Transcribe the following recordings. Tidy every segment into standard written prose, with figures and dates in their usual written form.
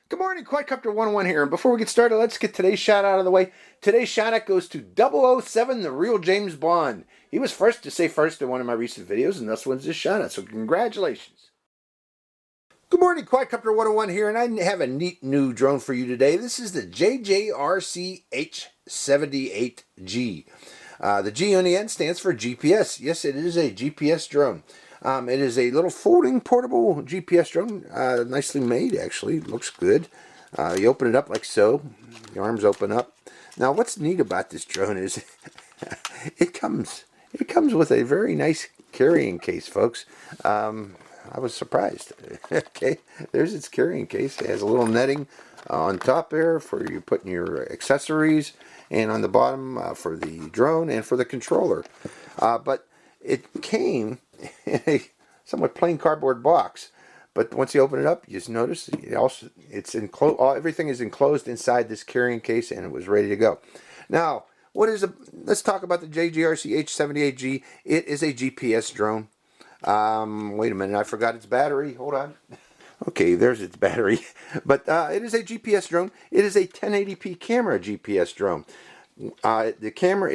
Good morning, Quadcopter 101 here. And before we get started, let's get today's shout out of the way. Today's shout out goes to 007, the real James Bond. He was first to say first in one of my recent videos, and this one's his shout out, so congratulations. Good morning, Quadcopter 101 here, and I have a neat new drone for you today. This is the JJRC H78G. The G on the end stands for GPS. Yes, it is a GPS drone. It is a little folding portable GPS drone, nicely made actually, looks good. You open it up like so, the arms open up. Now what's neat about this drone is it comes with a very nice carrying case, folks. I was surprised. Okay, there's its carrying case. It has a little netting on top there for you putting your accessories, and on the bottom for the drone and for the controller. But it came in a somewhat plain cardboard box, but once you open it up, you just notice it's enclosed. Everything is enclosed inside this carrying case, and it was ready to go. Now, let's talk about the JJRC H78G. It is a GPS drone. Wait a minute, I forgot its battery. Hold on. Okay, there's its battery. But it is a GPS drone. It is a 1080p camera GPS drone. The camera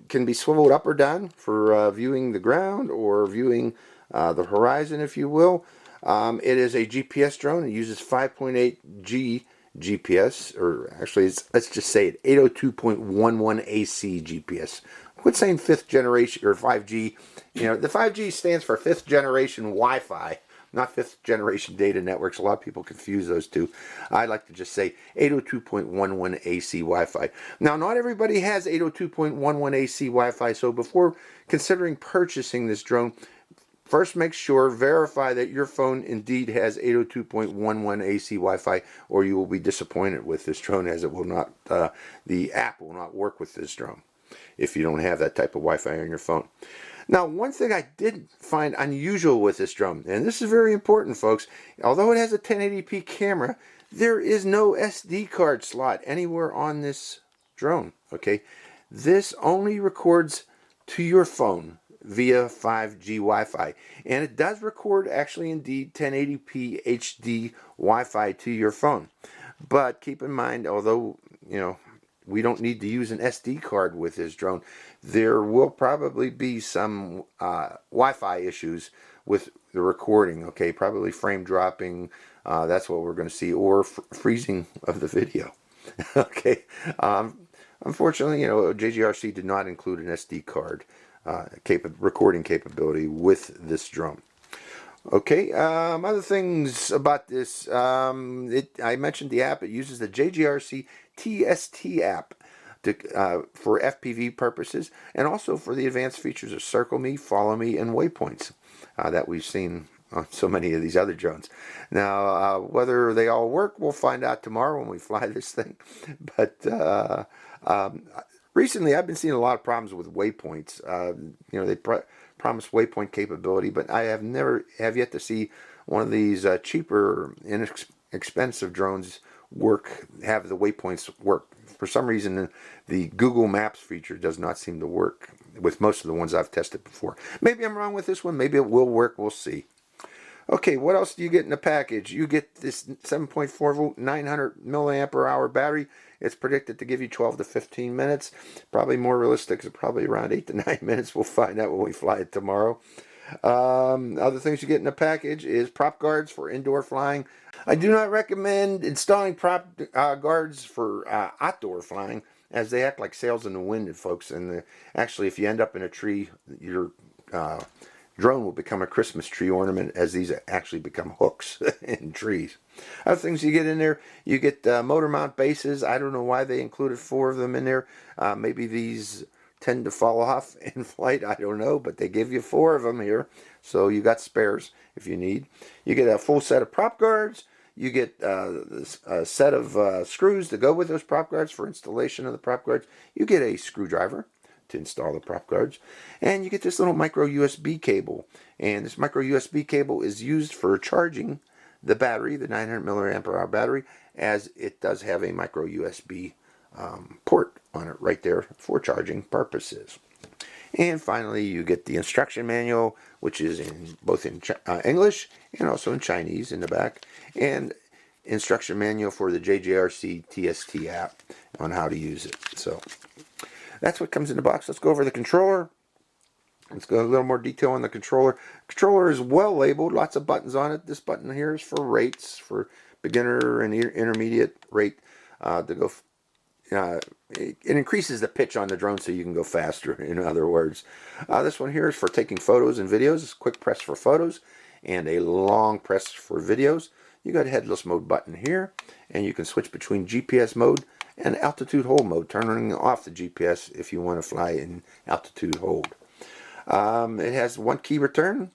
can be swiveled up or down for viewing the ground or viewing the horizon, if you will. It is a GPS drone. It uses 5.8G GPS, or actually, let's just say it 802.11 AC GPS. Quit saying 5th generation or 5G. You know, the 5G stands for 5th generation Wi-Fi, not 5th generation data networks. A lot of people confuse those two. I like to just say 802.11 AC Wi-Fi. Now, not everybody has 802.11 AC Wi-Fi, so before considering purchasing this drone, first verify that your phone indeed has 802.11 AC Wi-Fi, or you will be disappointed with this drone, as it will not, the app will not work with this drone if you don't have that type of Wi-Fi on your phone. Now, one thing I did find unusual with this drone, and this is very important, folks, although it has a 1080p camera, there is no SD card slot anywhere on this drone, okay? This only records to your phone via 5G Wi-Fi, and it does record, actually, indeed, 1080p HD Wi-Fi to your phone. But keep in mind, although, you know, we don't need to use an SD card with this drone, there will probably be some Wi-Fi issues with the recording, okay? Probably frame dropping, that's what we're going to see, or freezing of the video, okay? Unfortunately, you know, JJRC did not include an SD card recording capability with this drone. Okay, other things about this, I mentioned the app. It uses the JJRC TST app for FPV purposes, and also for the advanced features of Circle Me, Follow Me, and Waypoints that we've seen on so many of these other drones. Now, whether they all work, we'll find out tomorrow when we fly this thing. But recently, I've been seeing a lot of problems with waypoints. You know, they promise waypoint capability, but I have yet to see one of these cheaper, inexpensive drones have the waypoints work. For some reason, the Google Maps feature does not seem to work with most of the ones I've tested before. Maybe I'm wrong with this one. Maybe it will work. We'll see. Okay, what else do you get in the package? You get this 7.4 volt, 900 milliamp hour battery. It's predicted to give you 12 to 15 minutes. Probably more realistic, it's probably around 8 to 9 minutes. We'll find out when we fly it tomorrow. Other things you get in the package is prop guards for indoor flying. I do not recommend installing prop guards for outdoor flying, as they act like sails in the wind, folks. And actually, if you end up in a tree, your drone will become a Christmas tree ornament, as these actually become hooks in trees. Other things you get in there, you get motor mount bases. I don't know why they included 4 of them in there. Maybe these tend to fall off in flight, I don't know, but they give you 4 of them here, so you got spares if you need. You get a full set of prop guards. You get a set of screws to go with those prop guards for installation of the prop guards. You get a screwdriver to install the prop guards, and you get this little micro USB cable, and this micro USB cable is used for charging the battery, the 900 milliamp hour battery, as it does have a micro USB port on it right there for charging purposes. And finally, you get the instruction manual, which is both in English and also in Chinese in the back. And instruction manual for the JJRC TST app on how to use it. So that's what comes in the box. Let's go over the controller. Let's go a little more detail on the controller. Controller is well labeled, lots of buttons on it. This button here is for rates, for beginner and intermediate rate to go. It increases the pitch on the drone so you can go faster, in other words. This one here is for taking photos and videos. It's a quick press for photos and a long press for videos. You got a headless mode button here, and you can switch between GPS mode and altitude hold mode, turning off the GPS if you want to fly in altitude hold. It has one key return,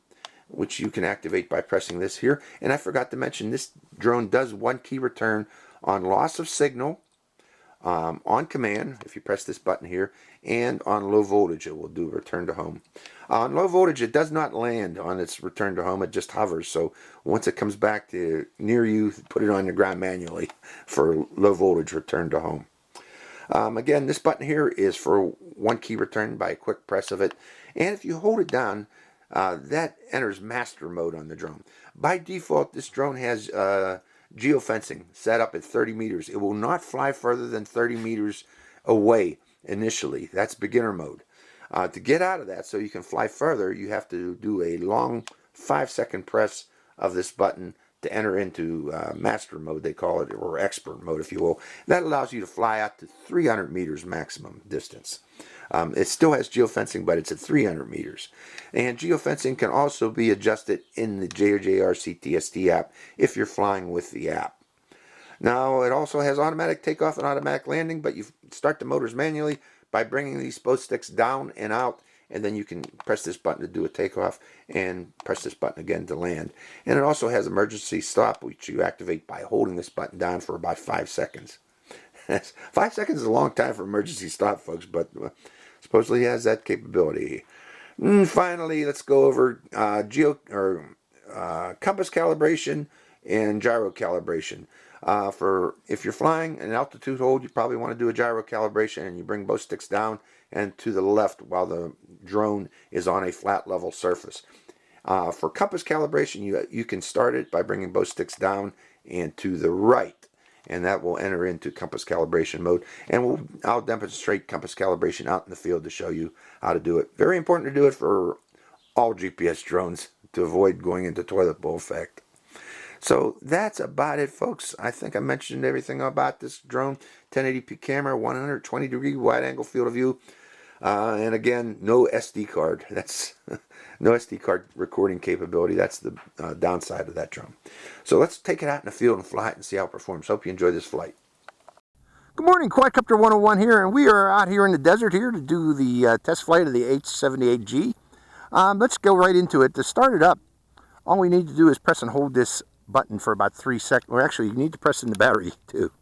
which you can activate by pressing this here. And I forgot to mention, this drone does one key return on loss of signal, on command, if you press this button here, and on low voltage it will do return to home. On low voltage it does not land on its return to home, it just hovers. So once it comes back to near you, put it on the ground manually for low voltage return to home. Again, this button here is for one key return by a quick press of it. And if you hold it down, that enters master mode on the drone. By default, this drone has geofencing set up at 30 meters. It will not fly further than 30 meters away initially. That's beginner mode. To get out of that so you can fly further, you have to do a long 5-second press of this button to enter into master mode, they call it, or expert mode, if you will. That allows you to fly out to 300 meters maximum distance. It still has geofencing, but it's at 300 meters. And geofencing can also be adjusted in the JJRC TST app if you're flying with the app. Now, it also has automatic takeoff and automatic landing, but you start the motors manually by bringing these both sticks down and out, and then you can press this button to do a takeoff and press this button again to land. And it also has emergency stop, which you activate by holding this button down for about 5 seconds. 5 seconds is a long time for emergency stop, folks, but supposedly it has that capability. And finally, let's go over compass calibration and gyro calibration. For if you're flying an altitude hold, you probably want to do a gyro calibration, and you bring both sticks down and to the left while the drone is on a flat level surface. For compass calibration, you can start it by bringing both sticks down and to the right, and that will enter into compass calibration mode. And I'll demonstrate compass calibration out in the field to show you how to do it. Very important to do it for all GPS drones to avoid going into toilet bowl effect. So that's about it, folks. I think I mentioned everything about this drone. 1080p camera, 120-degree wide-angle field of view. And again, no SD card. That's no SD card recording capability. That's the downside of that drone. So let's take it out in the field and fly it and see how it performs. Hope you enjoy this flight. Good morning, Quadcopter 101 here, and we are out here in the desert here to do the test flight of the H78G. Let's go right into it. To start it up, all we need to do is press and hold this button for about 3 seconds. Or actually, you need to press in the battery too.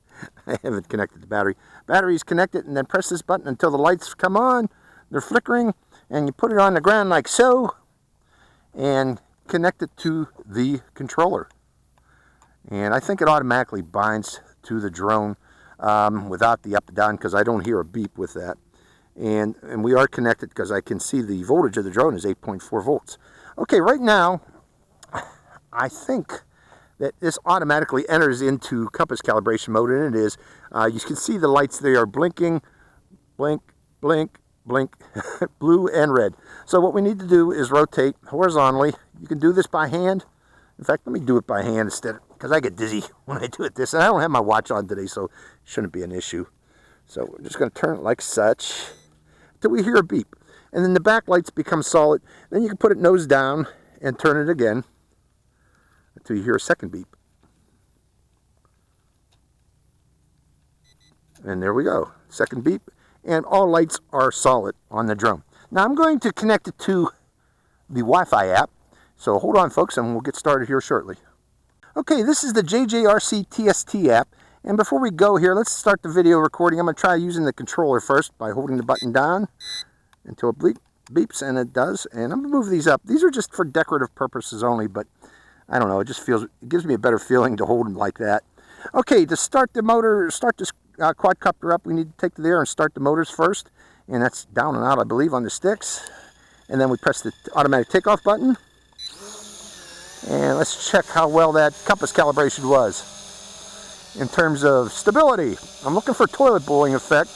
I haven't connected the battery. Battery is connected, and then press this button until the lights come on. They're flickering, and you put it on the ground like so, and connect it to the controller. And I think it automatically binds to the drone without the up and down, because I don't hear a beep with that. And we are connected because I can see the voltage of the drone is 8.4 volts. Okay, right now, I think that this automatically enters into compass calibration mode, and it is. You can see the lights, they are blinking, blink, blink, blink, blue and red. So what we need to do is rotate horizontally. You can do this by hand. In fact, let me do it by hand instead, because I get dizzy when I do it this. And I don't have my watch on today, so it shouldn't be an issue. So we're just going to turn it like such until we hear a beep. And then the back lights become solid. Then you can put it nose down and turn it again until you hear a second beep. And there we go, second beep, and all lights are solid on the drone. Now I'm going to connect it to the Wi-Fi app, so hold on, folks, and we'll get started here shortly. Okay, this is the JJRC TST app, and before we go here, let's start the video recording. I'm going to try using the controller first by holding the button down until it beeps, and it does. And I'm going to move these up. These are just for decorative purposes only, but I don't know, it gives me a better feeling to hold them like that. Okay, to start the motor, start this quadcopter up, we need to take it there and start the motors first. And that's down and out, I believe, on the sticks. And then we press the automatic takeoff button. And let's check how well that compass calibration was. in terms of stability. I'm looking for toilet bowling effect,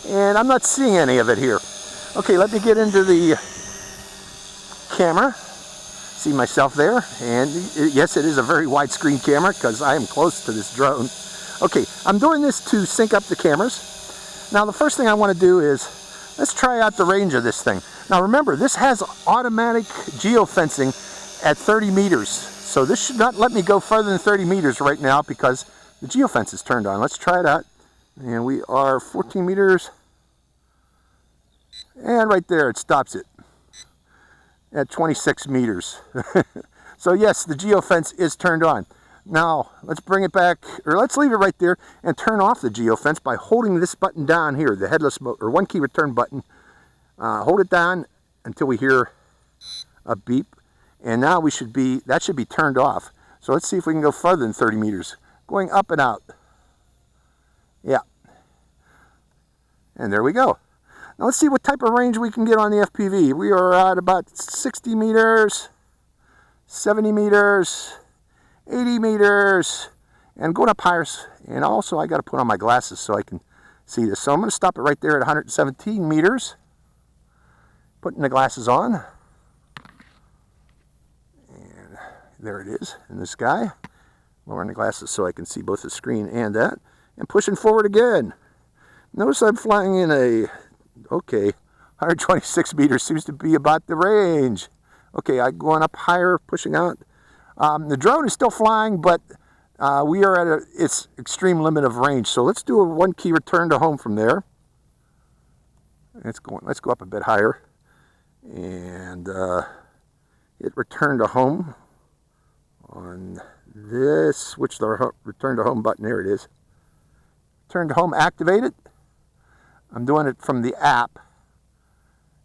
and I'm not seeing any of it here. Okay, let me get into the camera. See myself there, and yes, it is a very widescreen camera because I am close to this drone. Okay, I'm doing this to sync up the cameras. Now the first thing I want to do is, let's try out the range of this thing. Now remember, this has automatic geofencing at 30 meters. So this should not let me go further than 30 meters right now because the geofence is turned on. Let's try it out. And we are 14 meters. And right there, it stops it at 26 meters. So yes, the geofence is turned on. Now, let's bring it back, or let's leave it right there and turn off the geofence by holding this button down here, the headless mode, or one key return button. Hold it down until we hear a beep. And now that should be turned off. So let's see if we can go further than 30 meters. Going up and out. Yeah. And there we go. Now let's see what type of range we can get on the FPV. We are at about 60 meters, 70 meters, 80 meters, and going up higher. And also I got to put on my glasses so I can see this. So I'm going to stop it right there at 117 meters. Putting the glasses on. And there it is in the sky. Lowering the glasses so I can see both the screen and that. And pushing forward again. Notice I'm flying in a, okay, 126 meters seems to be about the range. Okay, I'm going up higher, pushing out. The drone is still flying, but we are at its extreme limit of range. So let's do a one key return to home from there. Let's go up a bit higher. And hit return to home on this. Switch the return to home button. There it is. Return to home activated. I'm doing it from the app.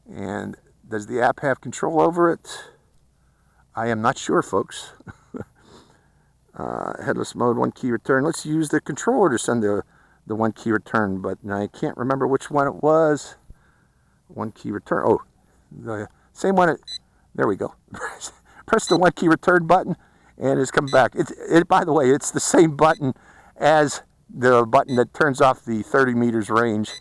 And does the app have control over it? I am not sure, folks. Headless mode, one key return. Let's use the controller to send the one key return, but I can't remember which one it was. One key return. Oh, the same one. There we go. Press the one key return button, and it's come back. By the way, it's the same button as the button that turns off the 30 meters range.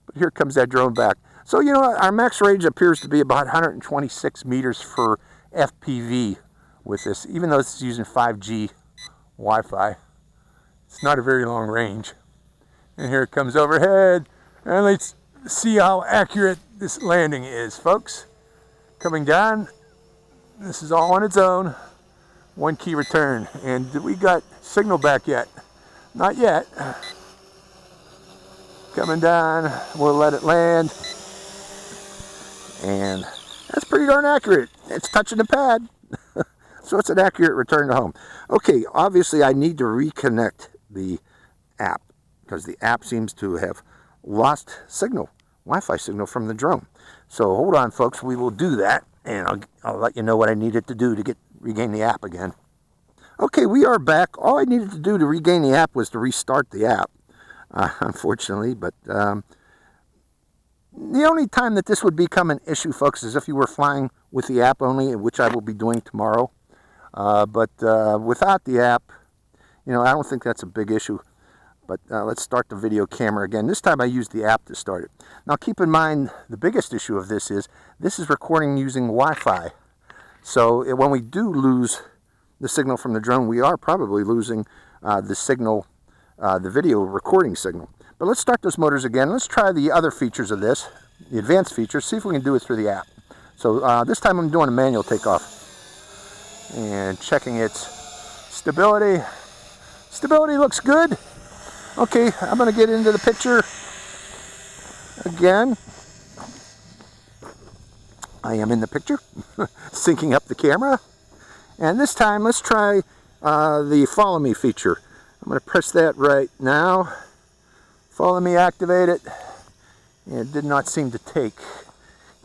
But here comes that drone back. So, you know, our max range appears to be about 126 meters for FPV with this, even though it's using 5G Wi-Fi. It's not a very long range. And here it comes overhead. And let's see how accurate this landing is, folks. Coming down. This is all on its own. One key return. And did we got signal back yet? Not yet. Coming down. We'll let it land. And that's pretty darn accurate. It's touching the pad. So it's an accurate return to home. Okay, obviously I need to reconnect the app because the app seems to have lost signal, Wi-Fi signal from the drone. So hold on, folks. We will do that, and I'll let you know what I needed to do to regain the app again. Okay, we are back. All I needed to do to regain the app was to restart the app, unfortunately, but the only time that this would become an issue, folks, is if you were flying with the app only, which I will be doing tomorrow. But without the app, you know, I don't think that's a big issue. But let's start the video camera again. This time I used the app to start it. Now keep in mind, the biggest issue of this is recording using Wi-Fi. So when we do lose the signal from the drone, we are probably losing the signal, the video recording signal. But let's start those motors again. Let's try the other features of this, the advanced features, see if we can do it through the app. So this time I'm doing a manual takeoff and checking its stability. Stability looks good. Okay, I'm going to get into the picture again. I am in the picture, syncing up the camera. And this time let's try the follow me feature. I'm going to press that right now. Follow me, activate it. And it did not seem to take.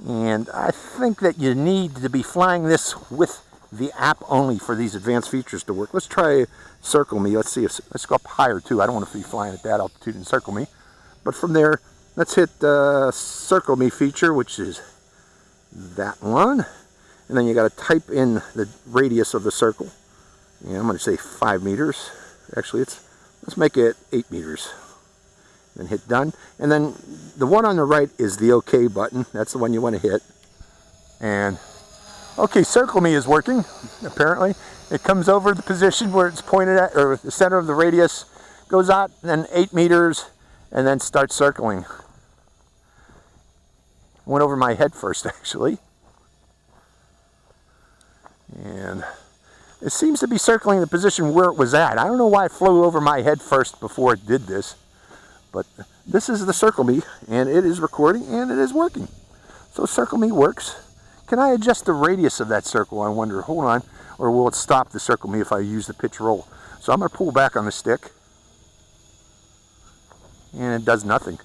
And I think that you need to be flying this with the app only for these advanced features to work. Let's try circle me. Let's see if, let's go up higher too. I don't want to be flying at that altitude and circle me. But from there, let's hit circle me feature, which is that one. And then you got to type in the radius of the circle. And I'm going to say 5 meters. Actually, let's Let's make it 8 meters. Then hit done. And then the one on the right is the OK button. That's the one you want to hit. And okay, circle me is working, apparently. It comes over the position where it's pointed at, or the center of the radius, goes out, and then 8 meters, and then starts circling. Went over my head first, actually. And it seems to be circling the position where it was at. I don't know why it flew over my head first before it did this. But this is the Circle Me, and it is recording, and it is working. So Circle Me works. Can I adjust the radius of that circle, I wonder? Hold on. Or will it stop the Circle Me if I use the pitch roll? So I'm going to pull back on the stick. And it does nothing.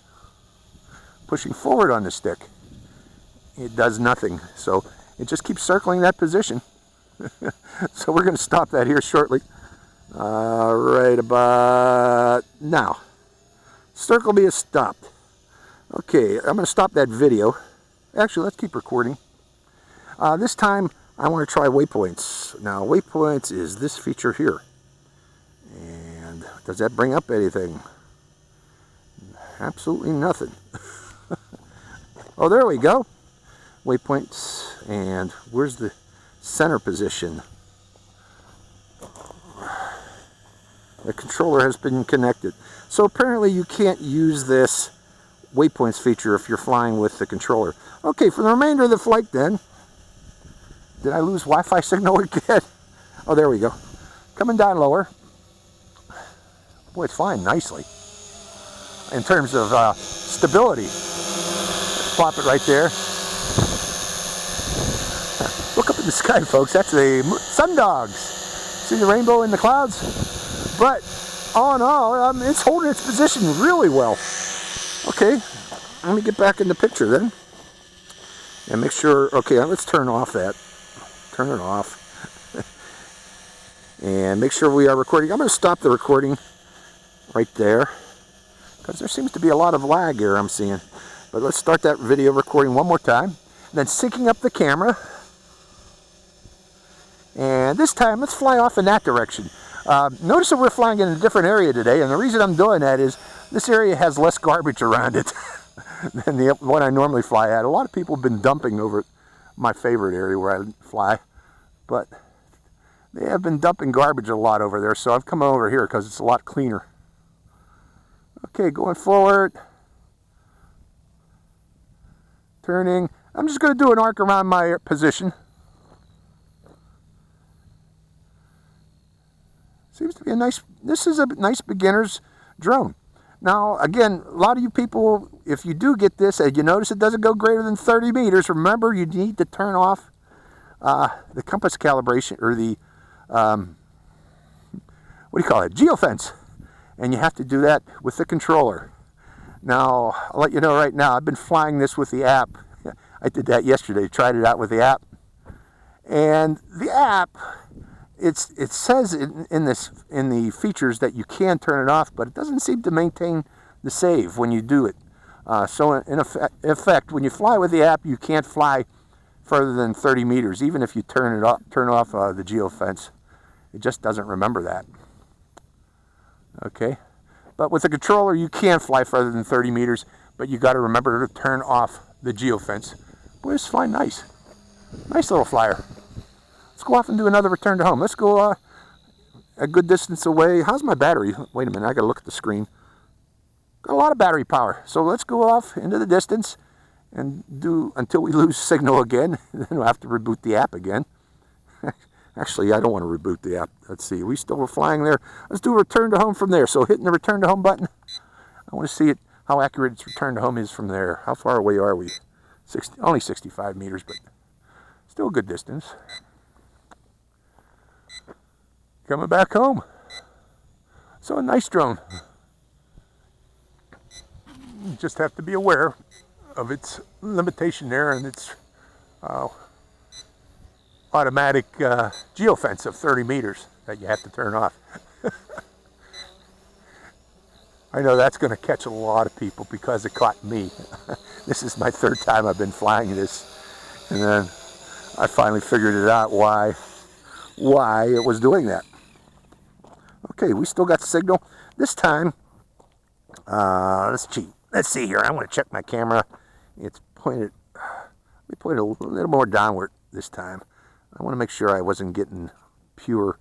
Pushing forward on the stick. It does nothing. So it just keeps circling that position. So we're going to stop that here shortly. Right about now. Circle Me is stopped. Okay, I'm going to stop that video. Actually, let's keep recording. This time, I want to try waypoints. Now, waypoints is this feature here. And does that bring up anything? Absolutely nothing. Oh, there we go. Waypoints. And where's the center position? The controller has been connected. So apparently you can't use this waypoints feature if you're flying with the controller. Okay, for the remainder of the flight then, did I lose Wi-Fi signal again? Oh, there we go. Coming down lower. Boy, it's flying nicely. In terms of stability. Let's plop it right there. Look up in the sky, folks. That's the sun dogs. See the rainbow in the clouds? But all in all, it's holding its position really well. Okay, let me get back in the picture then. And make sure, okay, let's turn off that. Turn it off. And make sure we are recording. I'm going to stop the recording right there. Because there seems to be a lot of lag here I'm seeing. But let's start that video recording one more time. Then syncing up the camera. And this time, let's fly off in that direction. Notice that we're flying in a different area today, and the reason I'm doing that is this area has less garbage around it than the one I normally fly at. A lot of people have been dumping over my favorite area where I fly, but they have been dumping garbage a lot over there, so I've come over here because it's a lot cleaner. Okay, going forward. Turning. I'm just going to do an arc around my position. Seems to be a nice, this is a nice beginner's drone. Now, again, a lot of you people, if you do get this, and you notice it doesn't go greater than 30 meters, remember you need to turn off the compass calibration, or the, what do you call it, geofence. And you have to do that with the controller. Now, I'll let you know right now, I've been flying this with the app. I did that yesterday, tried it out with the app. And the app, it says in the features that you can turn it off, but it doesn't seem to maintain the save when you do it. So in effect, when you fly with the app, you can't fly further than 30 meters, even if you turn off the geofence. It just doesn't remember that. Okay, but with the controller, you can fly further than 30 meters, but you got to remember to turn off the geofence. Boy, it's flying nice. Nice little flyer. Let's go off and do another return to home. Let's go a good distance away. How's my battery? Wait a minute, I gotta look at the screen. Got a lot of battery power. So let's go off into the distance and do until we lose signal again. Then we'll have to reboot the app again. Actually, I don't want to reboot the app. Let's see, we still were flying there. Let's do a return to home from there. So hitting the return to home button. I want to see how accurate its return to home is from there. How far away are we? Only 65 meters, but still a good distance. Coming back home. So a nice drone. You just have to be aware of its limitation there and its automatic geofence of 30 meters that you have to turn off. I know that's going to catch a lot of people because it caught me. This is my third time I've been flying this, and then I finally figured it out why it was doing that. Okay, we still got signal. This time, let's cheat. Let's see here. I want to check my camera. It's pointed, let me point it a little more downward this time. I want to make sure I wasn't getting pure,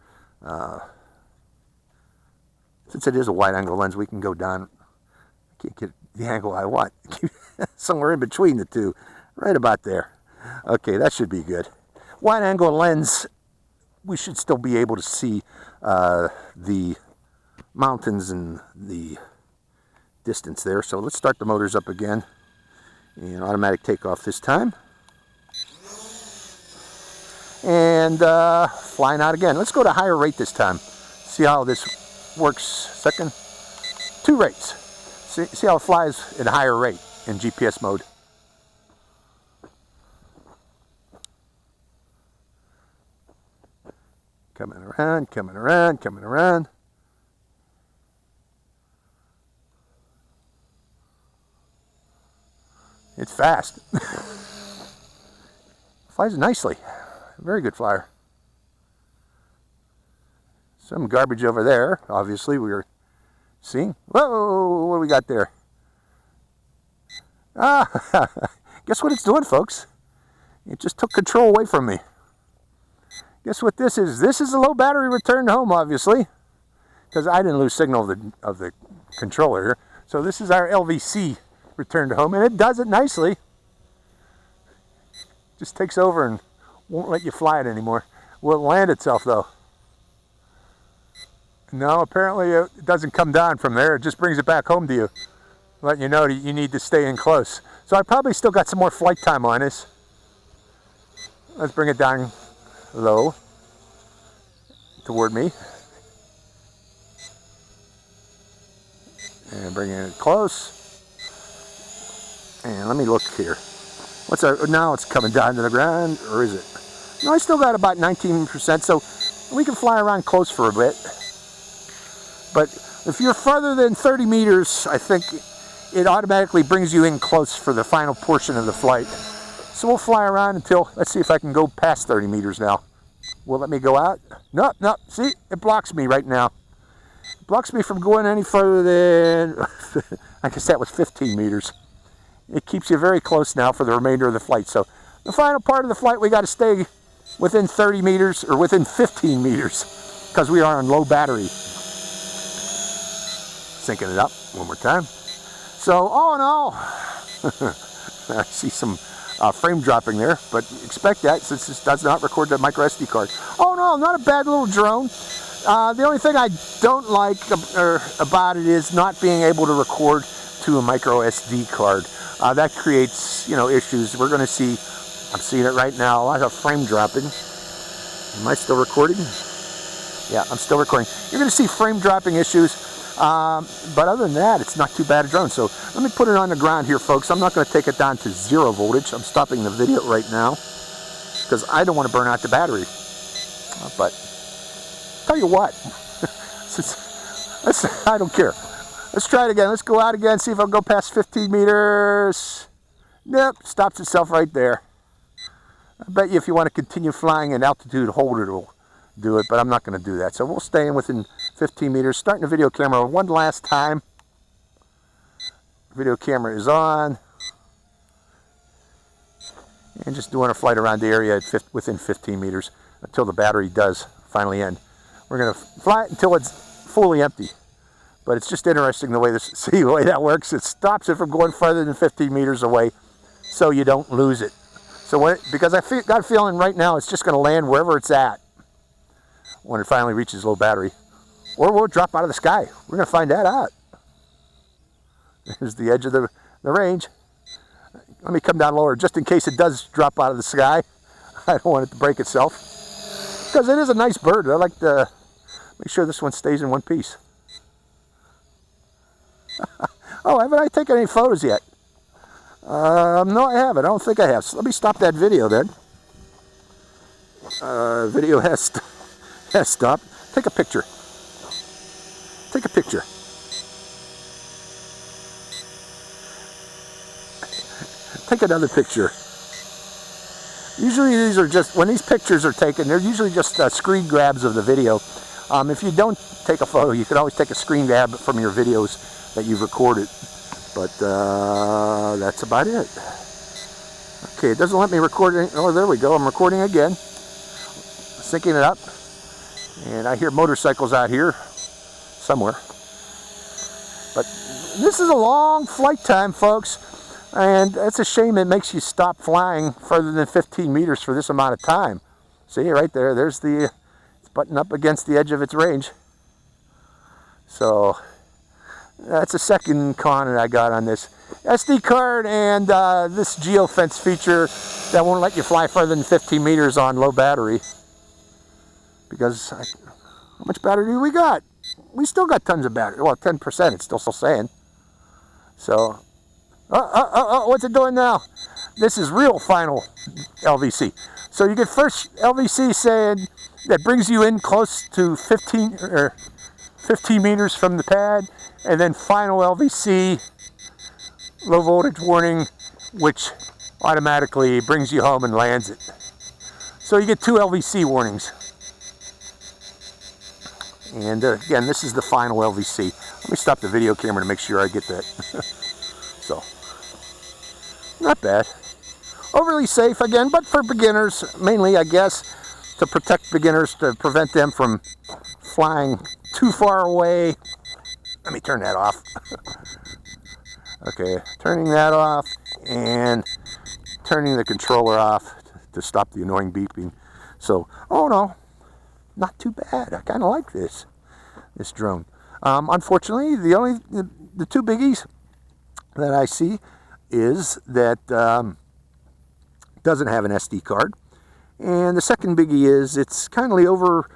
since it is a wide angle lens, we can go down. I can't get the angle I want. Somewhere in between the two, right about there. Okay, that should be good. Wide angle lens, we should still be able to see the mountains and the distance there. So let's start the motors up again, and automatic takeoff this time, and flying out again. Let's go to higher rate this time, see how this works. Second, 2 rates. See how it flies at a higher rate in GPS mode. Coming around, coming around, coming around. It's fast. Flies nicely. Very good flyer. Some garbage over there, obviously, we were seeing. Whoa, what do we got there? Ah, guess what it's doing, folks? It just took control away from me. Guess what this is? This is a low battery return to home, obviously, because I didn't lose signal of the controller here. So this is our LVC return to home, and it does it nicely. Just takes over and won't let you fly it anymore. Will it land itself, though? No, apparently it doesn't come down from there. It just brings it back home to you, letting you know that you need to stay in close. So I probably still got some more flight time on this. Let's bring it down low toward me. And bringing it close. And let me look here. What's our, now it's coming down to the ground, or is it? No, I still got about 19%, so we can fly around close for a bit. But if you're further than 30 meters, I think it automatically brings you in close for the final portion of the flight. So we'll fly around until, let's see if I can go past 30 meters now. Will it let me go out? No, no, see, it blocks me right now. It blocks me from going any further than, I guess that was 15 meters. It keeps you very close now for the remainder of the flight. So the final part of the flight, we got to stay within 30 meters or within 15 meters because we are on low battery. Syncing it up one more time. So all in all, I see some frame dropping there, but expect that since this does not record the micro SD card. Oh no, not a bad little drone. The only thing I don't like about it is not being able to record to a micro SD card. That creates, you know, issues. We're going to see, I'm seeing it right now, a lot of frame dropping. Am I still recording? Yeah, I'm still recording. You're going to see frame dropping issues. But other than that, it's not too bad a drone. So let me put it on the ground here, folks. I'm not going to take it down to 0 voltage. I'm stopping the video right now because I don't want to burn out the battery. But tell you what, I don't care. Let's try it again. Let's go out again, see if I'll go past 15 meters. Nope, stops itself right there. I bet you if you want to continue flying in altitude hold, it'll do it, but I'm not going to do that. So we'll stay in within 15 meters. Starting the video camera one last time. Video camera is on. And just doing a flight around the area at within 15 meters until the battery does finally end. We're going to fly it until it's fully empty. But it's just interesting the way see the way that works. It stops it from going further than 15 meters away so you don't lose it. So because I got a feeling right now it's just going to land wherever it's at when it finally reaches low battery. Or will it drop out of the sky? We're going to find that out. There's the edge of the range. Let me come down lower just in case it does drop out of the sky. I don't want it to break itself. Because it is a nice bird. I like to make sure this one stays in one piece. Oh, haven't I taken any photos yet? No, I haven't. I don't think I have. So let me stop that video then. Video has stopped. Take a picture. Take a picture. Take another picture. Usually these are just, when these pictures are taken, they're usually just screen grabs of the video. If you don't take a photo, you can always take a screen grab from your videos that you've recorded. But that's about it. Okay, it doesn't let me record it. Oh, there we go. I'm recording again. Syncing it up. And I hear motorcycles out here somewhere. But this is a long flight time, folks. And it's a shame it makes you stop flying further than 15 meters for this amount of time. See, right there, there's the, it's buttoned up against the edge of its range. So, that's a second con that I got on this. SD card and this geofence feature that won't let you fly further than 15 meters on low battery. Because, how much battery do we got? We still got tons of battery. Well, 10%, it's still saying. So, what's it doing now? This is real final LVC. So you get first LVC saying that brings you in close to 15 meters from the pad, and then final LVC, low voltage warning, which automatically brings you home and lands it. So you get 2 LVC warnings. And again, this is the final LVC. Let me stop the video camera to make sure I get that. So, not bad. Overly safe again, but for beginners, mainly I guess, to protect beginners, to prevent them from flying too far away. Let me turn that off. Okay, turning that off and turning the controller off to stop the annoying beeping. So, oh no, not too bad. I kind of like this drone. Unfortunately, the 2 biggies that I see is that doesn't have an SD card, and the second biggie is it's kind of over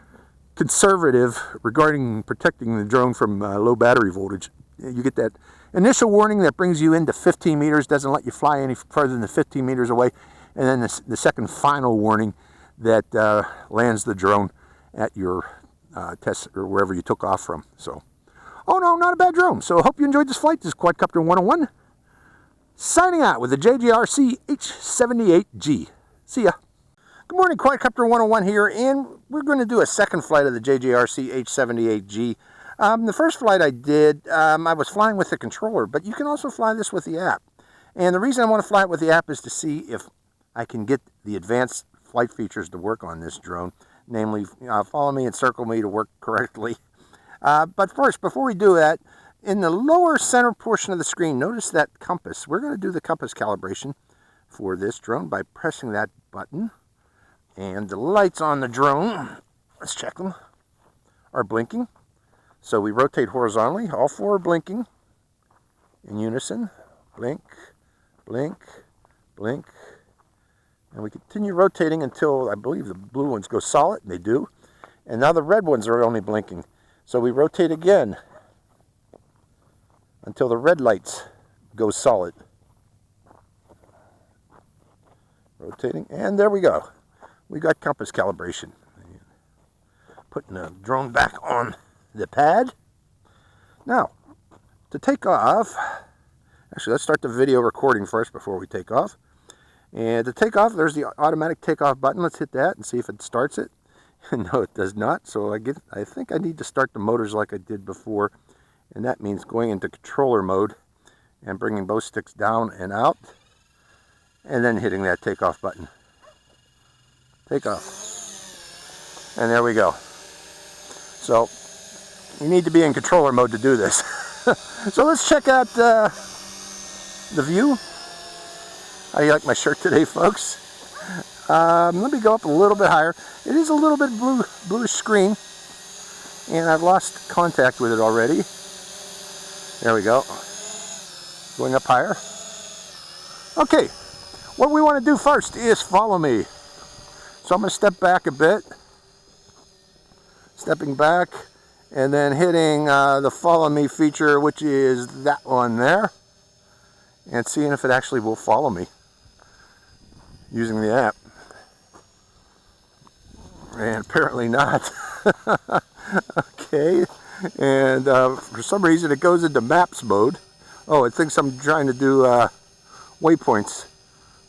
conservative regarding protecting the drone from low battery voltage. You get that initial warning that brings you into 15 meters, doesn't let you fly any further than 15 meters away, and then the second final warning that lands the drone at your test or wherever you took off from. So, oh no, not a bad drone. So I hope you enjoyed this flight. This is Quadcopter 101. Signing out with the JJRC H78G. See ya. Good morning, Quadcopter 101 here, and we're going to do a second flight of the JJRC H78G. The first flight I did, I was flying with the controller, but you can also fly this with the app. And the reason I want to fly it with the app is to see if I can get the advanced flight features to work on this drone, namely follow me and circle me to work correctly. But first, before we do that, in the lower center portion of the screen, notice that compass. We're going to do the compass calibration for this drone by pressing that button. And the lights on the drone, let's check them, are blinking. So we rotate horizontally. All 4 are blinking in unison. Blink, blink, blink. And we continue rotating until I believe the blue ones go solid, and they do. And now the red ones are only blinking. So we rotate again until the red lights go solid. Rotating, and there we go. We got compass calibration. Putting the drone back on the pad. Now, to take off, actually let's start the video recording first before we take off. And to take off, there's the automatic takeoff button. Let's hit that and see if it starts it. No, it does not. So I think I need to start the motors like I did before. And that means going into controller mode and bringing both sticks down and out. And then hitting that takeoff button. Take off. And there we go. So, you need to be in controller mode to do this. So let's check out the view. How do you like my shirt today, folks? Let me go up a little bit higher. It is a little bit bluish screen, and I've lost contact with it already. There we go. Going up higher. Okay, what we want to do first is follow me. So I'm going to step back a bit. Stepping back, and then hitting the follow me feature, which is that one there, and seeing if it actually will follow me using the app. And apparently not. Okay, and for some reason it goes into maps mode. Oh, it thinks I'm trying to do waypoints.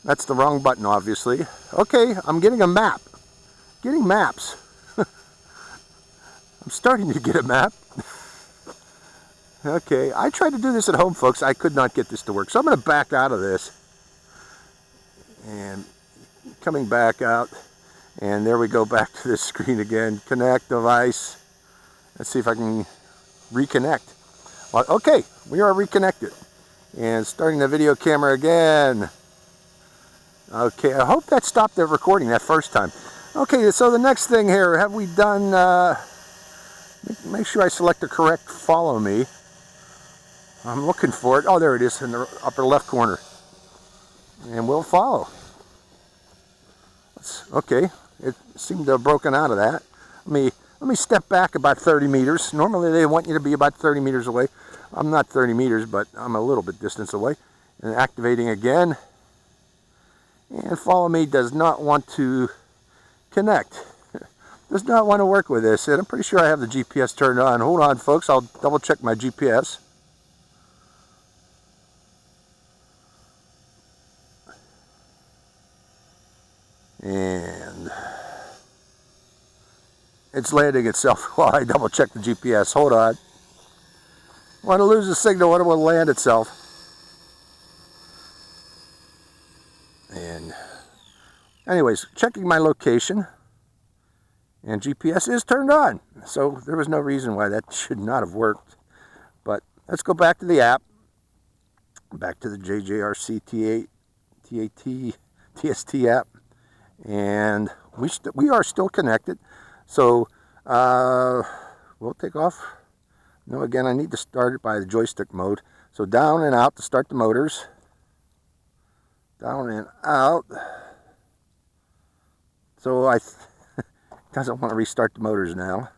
That's the wrong button, obviously. Okay, I'm getting a map. Getting maps. I'm starting to get a map. Okay, I tried to do this at home, folks. I could not get this to work. So I'm going to back out of this. And coming back out. And there we go, back to this screen again. Connect device. Let's see if I can reconnect. Well, okay, we are reconnected. And starting the video camera again. Okay, I hope that stopped the recording that first time. Okay, so the next thing here, have we done, make sure I select the correct follow me. I'm looking for it. Oh, there it is in the upper left corner. And we'll follow. Okay, it seemed to have broken out of that. Let me step back about 30 meters. Normally they want you to be about 30 meters away. I'm not 30 meters, but I'm a little bit distance away. And activating again. And follow me does not want to connect. Does not want to work with this. And I'm pretty sure I have the GPS turned on. Hold on, folks. I'll double check my GPS. And it's landing itself while I double check the GPS. Hold on. Want to lose the signal, it will land itself. And anyways, checking my location, and GPS is turned on. So there was no reason why that should not have worked. But let's go back to the app, back to the JJRC TST app, and we are still connected. So we'll take off. No, again, I need to start it by the joystick mode. So down and out to start the motors. Down and out. So doesn't want to restart the motors now.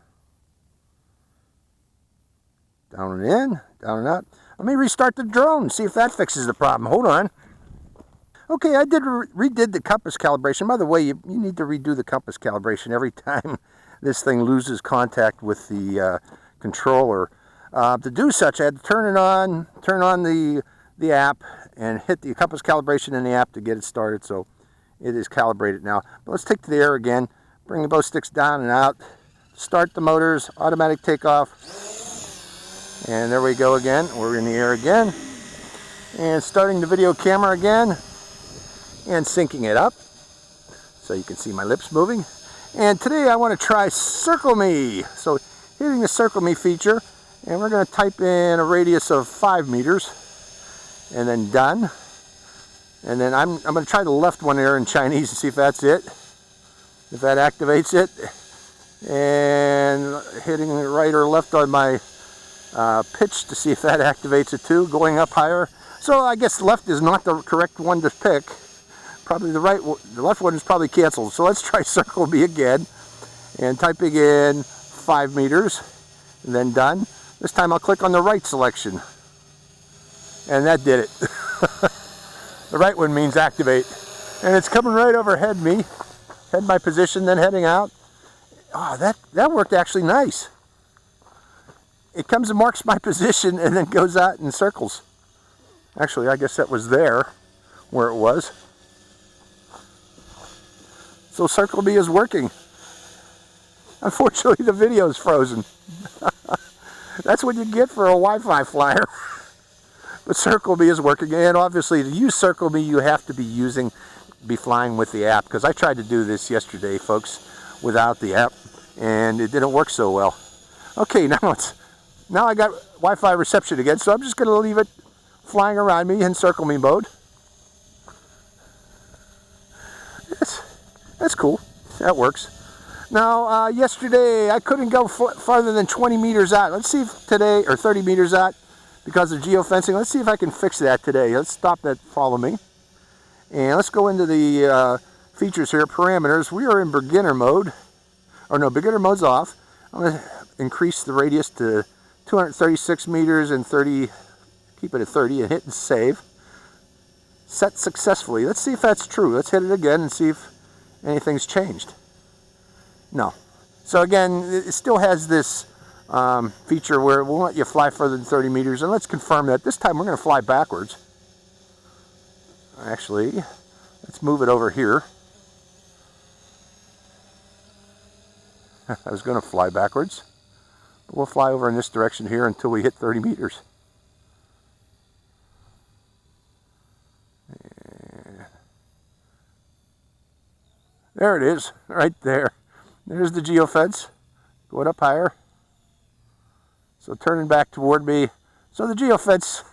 Down and in, down and out. Let me restart the drone, see if that fixes the problem. Hold on. Okay, I redid the compass calibration. By the way, you need to redo the compass calibration every time this thing loses contact with the controller. To do such, I had to turn on the app, and hit the compass calibration in the app to get it started. So it is calibrated now. But let's take to the air again. Bring both sticks down and out. Start the motors. Automatic takeoff. And there we go again. We're in the air again. And starting the video camera again. And syncing it up. So you can see my lips moving. And today I want to try Circle Me. So hitting the Circle Me feature. And we're going to type in a radius of 5 meters. And then done. And then I'm going to try the left one there in Chinese and see if that's it. If that activates it. And hitting it right or left on my pitch to see if that activates it too. Going up higher. So I guess left is not the correct one to pick. Probably the left one is probably canceled. So let's try Circle Me again. And typing in 5 meters. And then done. This time I'll click on the right selection. And that did it. The right one means activate. And it's coming right overhead me. Head my position, then heading out. Oh, that worked actually nice. It comes and marks my position and then goes out in circles. Actually, I guess that was there where it was. So Circle Me is working. Unfortunately, the video is frozen. That's what you get for a Wi-Fi flyer. But Circle Me is working, and obviously to use Circle Me you have to be flying with the app, because I tried to do this yesterday, folks, without the app, and it didn't work so well. Okay, now I got Wi-Fi reception again, so I'm just going to leave it flying around me in Circle Me mode. That's cool. That works. Now, yesterday I couldn't go farther than 20 meters out. Let's see if today, or 30 meters out, because of geofencing. Let's see if I can fix that today. Let's stop that follow me. And let's go into the features here, parameters. We are in beginner mode. Or no, beginner mode's off. I'm going to increase the radius to 236 meters and 30, keep it at 30 and hit and save. Set successfully. Let's see if that's true. Let's hit it again and see if anything's changed. No. So again, it still has this feature where it won't let you fly further than 30 meters. And let's confirm that. This time we're going to fly backwards. Actually, let's move it over here. I was going to fly backwards. We'll fly over in this direction here until we hit 30 meters. And there it is, right there. There's the geofence, going up higher. So turning back toward me. So the geofence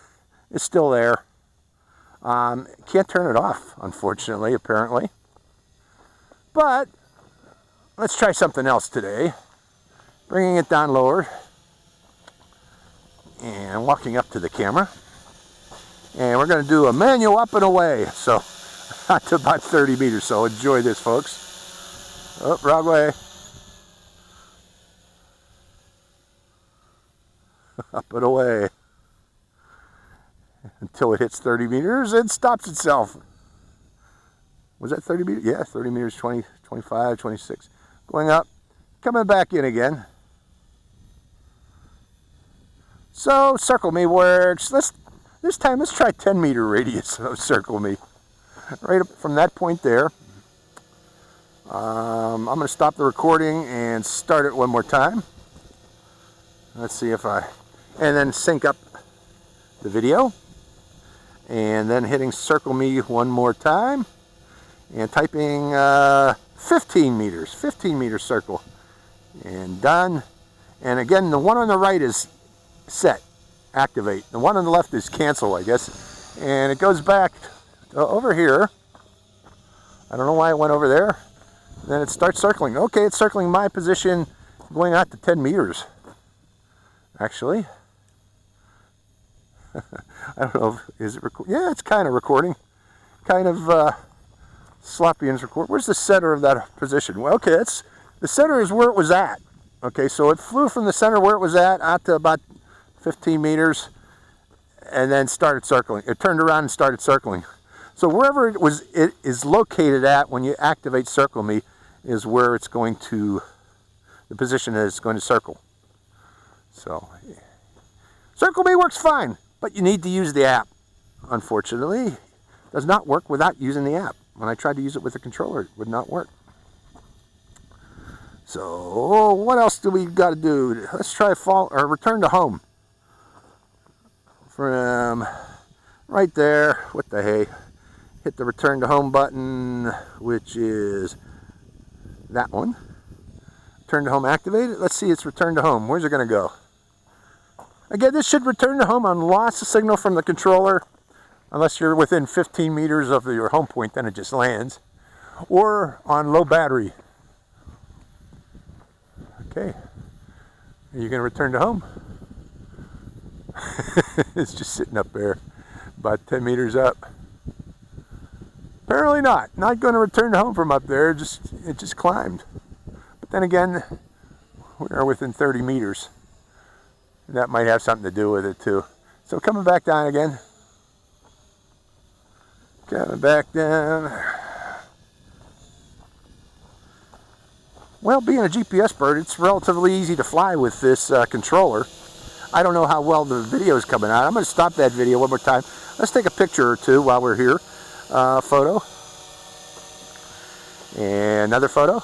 is still there. Can't turn it off, unfortunately, apparently. But let's try something else today. Bringing it down lower and walking up to the camera. And we're going to do a manual up and away. So not to about 30 meters. So enjoy this, folks. Oh, wrong way. Up and away. Until it hits 30 meters and stops itself. Was that 30 meters? Yeah, 30 meters, 20, 25, 26. Going up, coming back in again. So Circle Me works. This time let's try 10 meter radius of Circle Me. Right up from that point there. I'm going to stop the recording and start it one more time. Let's see if and then sync up the video. And then hitting Circle Me one more time. And typing 15 meter circle. And done. And again, the one on the right is set, activate. The one on the left is cancel, I guess. And it goes back over here. I don't know why it went over there. Then it starts circling. Okay, it's circling my position going out to 10 meters. Actually. I don't know, is it recording? Yeah, it's kind of recording. Kind of sloppy in its record. Where's the center of that position? Well, okay, the center is where it was at. Okay, so it flew from the center where it was at out to about 15 meters and then started circling. It turned around and started circling. So wherever it is located at when you activate Circle Me is where it's going to, the position that it's going to circle. So Circle Me works fine, but you need to use the app. Unfortunately, it does not work without using the app. When I tried to use it with a controller, it would not work. So what else do we got to do? Let's try return to home. From right there, what the hey, hit the return to home button, which is that one. Return to home activated. Let's see, it's return to home. Where's it going to go? Again, this should return to home on loss of signal from the controller, unless you're within 15 meters of your home point, then it just lands, or on low battery. Okay, are you going to return to home? It's just sitting up there, about 10 meters up. Apparently not going to return to home from up there, it just climbed. But then again, we are within 30 meters. That might have something to do with it too. So coming back down again. Coming back down. Well, being a GPS bird, it's relatively easy to fly with this controller. I don't know how well the video is coming out. I'm going to stop that video one more time. Let's take a picture or two while we're here. Photo. And another photo.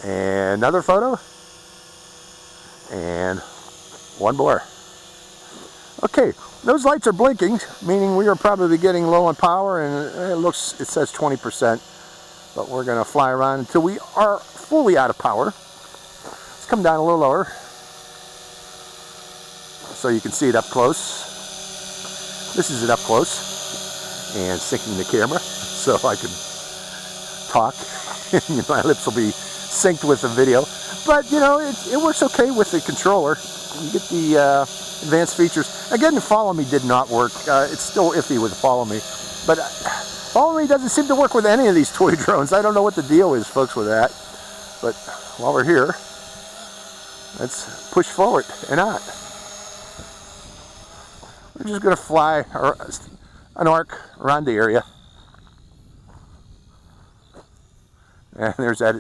And another photo. And one more. Okay, those lights are blinking, meaning we are probably getting low on power, and it says 20%, but we're going to fly around until we are fully out of power. Let's come down a little lower so you can see it up close. This is it up close, and syncing the camera so I can talk. My lips will be synced with the video. But, you know, it works okay with the controller. You get the advanced features. Again, the Follow Me did not work. It's still iffy with Follow Me. But Follow Me doesn't seem to work with any of these toy drones. I don't know what the deal is, folks, with that. But while we're here, let's push forward and out. We're just going to fly an arc around the area. And there's that.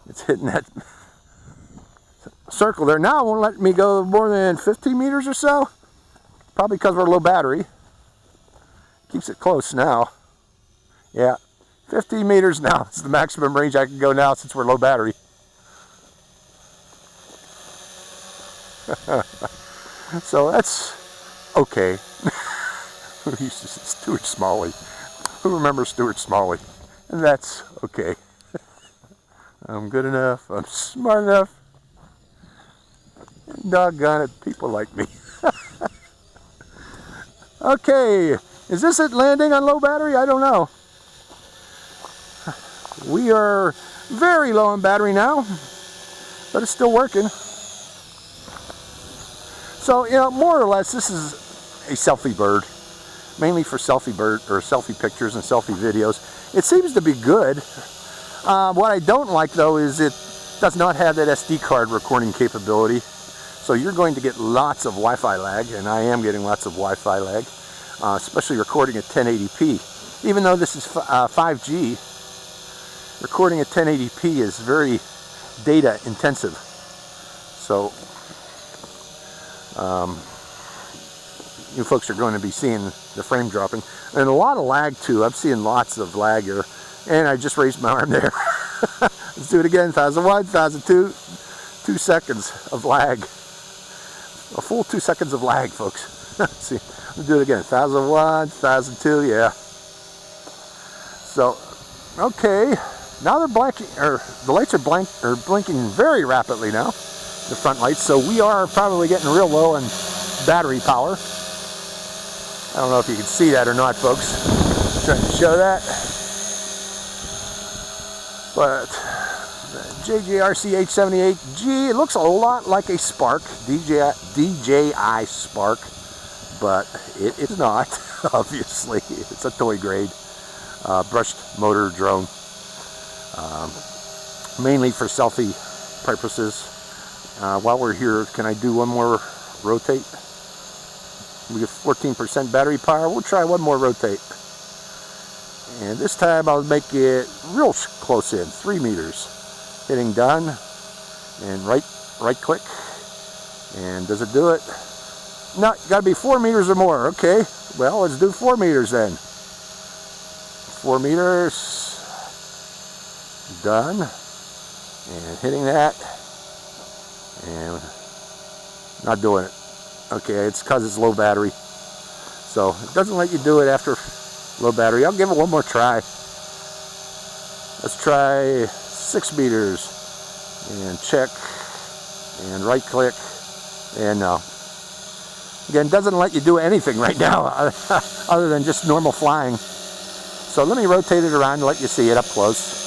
It's hitting that circle there. Now it won't let me go more than 15 meters or so. Probably because we're low battery. Keeps it close now. Yeah, 15 meters now. It's the maximum range I can go now since we're low battery. So that's okay. Stuart Smalley. Who remembers Stuart Smalley? And that's okay. I'm good enough. I'm smart enough. Doggone it, people like me. Okay, is this it landing on low battery? I don't know. We are very low on battery now, but it's still working. So, you know, more or less, this is a selfie bird, mainly for selfie pictures and selfie videos. It seems to be good. What I don't like, though, is it does not have that SD card recording capability. So you're going to get lots of Wi-Fi lag, and I am getting lots of Wi-Fi lag, especially recording at 1080p. Even though this is 5G, recording at 1080p is very data intensive. So you folks are going to be seeing the frame dropping. And a lot of lag too. I'm seeing lots of lag here. And I just raised my arm there. Let's do it again. 1001, 1002, 2 seconds of lag. A full 2 seconds of lag, folks. Let's see. We'll do it again. 1001, 1002, yeah. So, okay. Now they're blinking, or the lights are blinking very rapidly now. The front lights. So we are probably getting real low on battery power. I don't know if you can see that or not, folks. I'm trying to show that. But JJRC H78G, it looks a lot like a Spark, DJI Spark, but it is not, obviously. It's a toy grade brushed motor drone, mainly for selfie purposes. While we're here, can I do one more rotate? We get 14% battery power. We'll try one more rotate. And this time I'll make it real close in, 3 meters. Hitting done, and right click, and does it do it? No, got to be 4 meters or more. Okay, well, let's do 4 meters then. 4 meters, done, and hitting that, and not doing it. Okay, it's because it's low battery, so it doesn't let you do it after low battery. I'll give it one more try. Let's try 6 meters and check and right click, and no. Again, doesn't let you do anything right now other than just normal flying. So let me rotate it around and let you see it up close.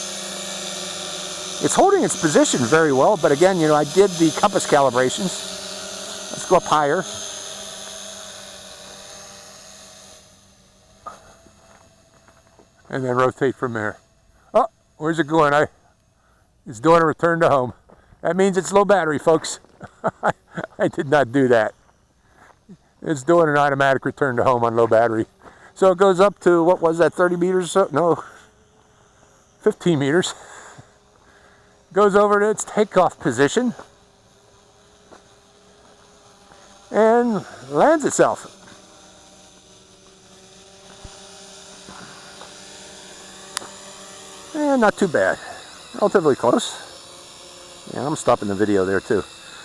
It's holding its position very well, but again, you know, I did the compass calibrations. Let's go up higher. And then rotate from there. Oh, where's it going? It's doing a return to home. That means it's low battery, folks. I did not do that. It's doing an automatic return to home on low battery. So it goes up to, what was that, 30 meters or so? No, 15 meters. Goes over to its takeoff position and lands itself. And not too bad. Relatively close. And I'm stopping the video there too.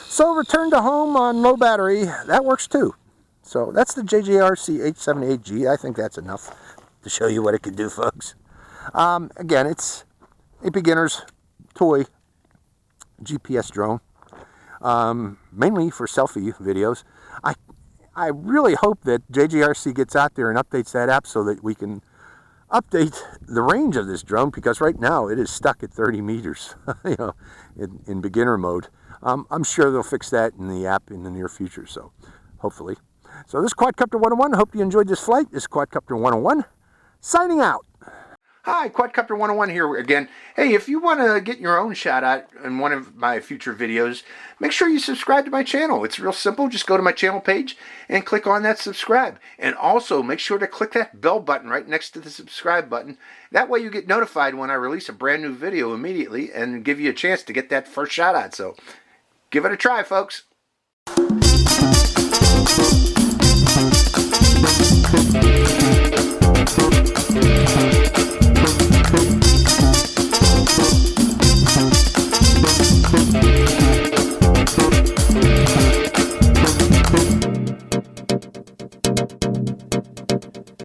So return to home on low battery, that works too. So that's the JJRC H78G. I think that's enough to show you what it can do, folks. Again, it's a beginner's toy GPS drone, mainly for selfie videos. I really hope that JJRC gets out there and updates that app so that we can update the range of this drone, because right now it is stuck at 30 meters, you know, in beginner mode. I'm sure they'll fix that in the app in the near future, so hopefully. So this is Quadcopter 101. Hope you enjoyed this flight. This is Quadcopter 101, signing out. Hi, Quadcopter 101 here again. Hey, if you want to get your own shout out in one of my future videos, make sure you subscribe to my channel. It's real simple. Just go to my channel page and click on that subscribe. And also make sure to click that bell button right next to the subscribe button. That way you get notified when I release a brand new video immediately and give you a chance to get that first shout out. So give it a try, folks.